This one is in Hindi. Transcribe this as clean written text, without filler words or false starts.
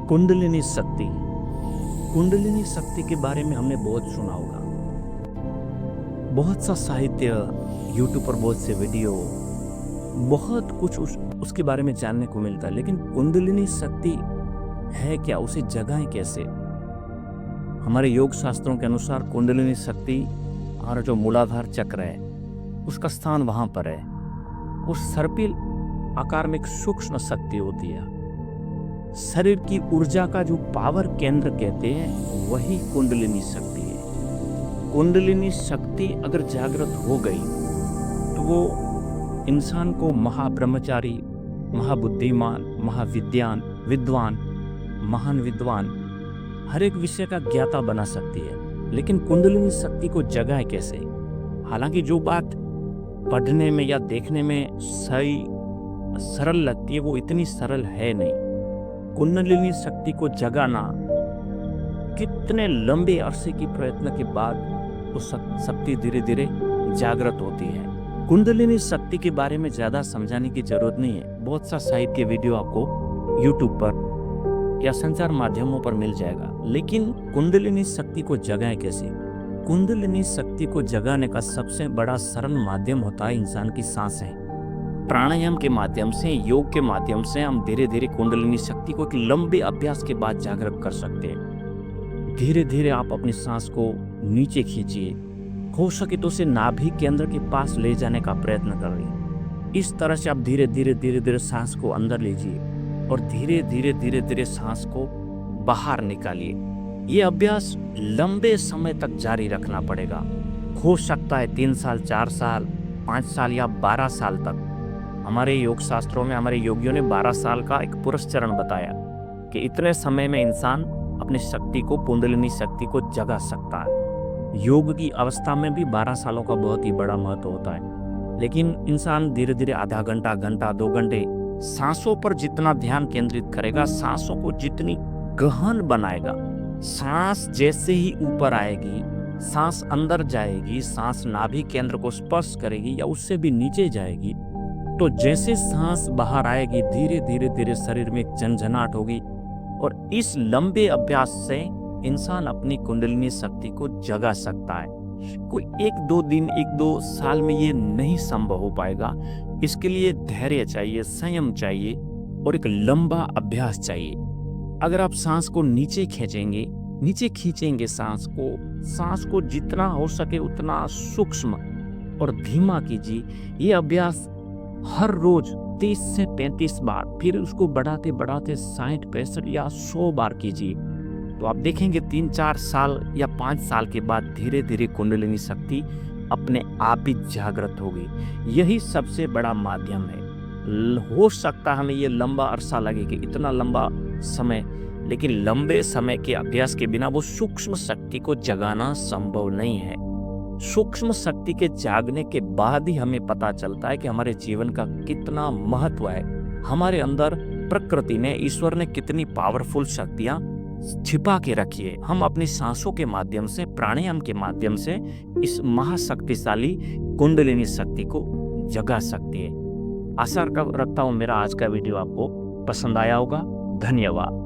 कुंडलिनी शक्ति। कुंडलिनी शक्ति के बारे में हमने बहुत सुना होगा। बहुत सा साहित्य, यूट्यूब पर बहुत से वीडियो, बहुत कुछ उसके बारे में जानने को मिलता है। लेकिन कुंडलिनी शक्ति है क्या, उसे जगाएं कैसे? हमारे योग शास्त्रों के अनुसार कुंडलिनी शक्ति हमारा जो मूलाधार चक्र है उसका स्थान वहां पर है। उस सर्पिल आकार में एक सूक्ष्म शक्ति होती है। शरीर की ऊर्जा का जो पावर केंद्र कहते हैं वही कुंडलिनी शक्ति है। कुंडलिनी शक्ति अगर जागृत हो गई तो वो इंसान को महाब्रह्मचारी, महाबुद्धिमान, विद्वान, महान विद्वान, हर एक विषय का ज्ञाता बना सकती है। लेकिन कुंडलिनी शक्ति को जगाए कैसे? हालांकि जो बात पढ़ने में या देखने में सही सरल लगती है वो इतनी सरल है नहीं। कुंडलिनी शक्ति को जगाना कितने लंबे अरसे की प्रयत्न के बाद वो शक्ति धीरे धीरे जागृत होती है। कुंडलिनी शक्ति के बारे में ज्यादा समझाने की जरूरत नहीं है। बहुत सा साहित्य वीडियो आपको यूट्यूब पर या संचार माध्यमों पर मिल जाएगा। लेकिन कुंडलिनी शक्ति को जगाएं कैसे? कुंडलिनी शक्ति को जगाने का सबसे बड़ा सरल माध्यम होता है इंसान की सांसें। प्राणायाम के माध्यम से, योग के माध्यम से हम धीरे धीरे कुंडलिनी शक्ति को एक लंबे अभ्यास के बाद जागृत कर सकते हैं। धीरे धीरे आप अपनी सांस को नीचे खींचिए, हो सके तो उसे नाभि केंद्र के पास ले जाने का प्रयत्न करिए। इस तरह से आप धीरे धीरे सांस को अंदर लीजिए और धीरे धीरे सांस को बाहर निकालिए। ये अभ्यास लंबे समय तक जारी रखना पड़ेगा। हो सकता है 3 साल, 4 साल, 5 साल या 12 साल तक। हमारे योग शास्त्रों में हमारे योगियों ने 12 साल का एक पुरस्चरण बताया कि इतने समय में इंसान अपनी शक्ति को, कुंडलिनी शक्ति को जगा सकता है। योग की अवस्था में भी 12 सालों का बहुत ही बड़ा महत्व होता है। लेकिन इंसान धीरे धीरे आधा घंटा, 2 घंटे सांसों पर जितना ध्यान केंद्रित करेगा, सांसों को जितनी गहन बनाएगा, सांस जैसे ही ऊपर आएगी, सांस अंदर जाएगी, सांस नाभि केंद्र को स्पर्श करेगी या उससे भी नीचे जाएगी, तो जैसे सांस बाहर आएगी धीरे धीरे शरीर में एक झनझनाहट होगी। और इस लंबे अभ्यास से इंसान अपनी कुंडलिनी शक्ति को जगा सकता है। कोई 1-2 दिन, 1-2 साल में ये नहीं संभव हो पाएगा। इसके लिए धैर्य चाहिए, संयम चाहिए और एक लंबा अभ्यास चाहिए। अगर आप सांस को नीचे खींचेंगे सांस को जितना हो सके उतना सूक्ष्म और धीमा कीजिए। ये अभ्यास हर रोज 30 से 35 बार, फिर उसको बढ़ाते 60, 65 या 100 बार कीजिए। तो आप देखेंगे 3-4 साल या 5 साल के बाद धीरे धीरे कुंडलिनी शक्ति अपने आप ही जागृत होगी। यही सबसे बड़ा माध्यम है। हो सकता है हमें ये लंबा अरसा लगे कि इतना लंबा समय, लेकिन लंबे समय के अभ्यास के बिना वो सूक्ष्म शक्ति को जगाना संभव नहीं है। सूक्ष्म शक्ति के जागने के बाद ही हमें पता चलता है कि हमारे जीवन का कितना महत्व है। हमारे अंदर प्रकृति ने, ईश्वर ने कितनी पावरफुल शक्तियां छिपा के रखी है। हम अपनी सांसों के माध्यम से, प्राणायाम के माध्यम से इस महाशक्तिशाली कुंडलिनी शक्ति को जगा सकती है। आशा रखता हूँ मेरा आज का वीडियो आपको पसंद आया होगा। धन्यवाद।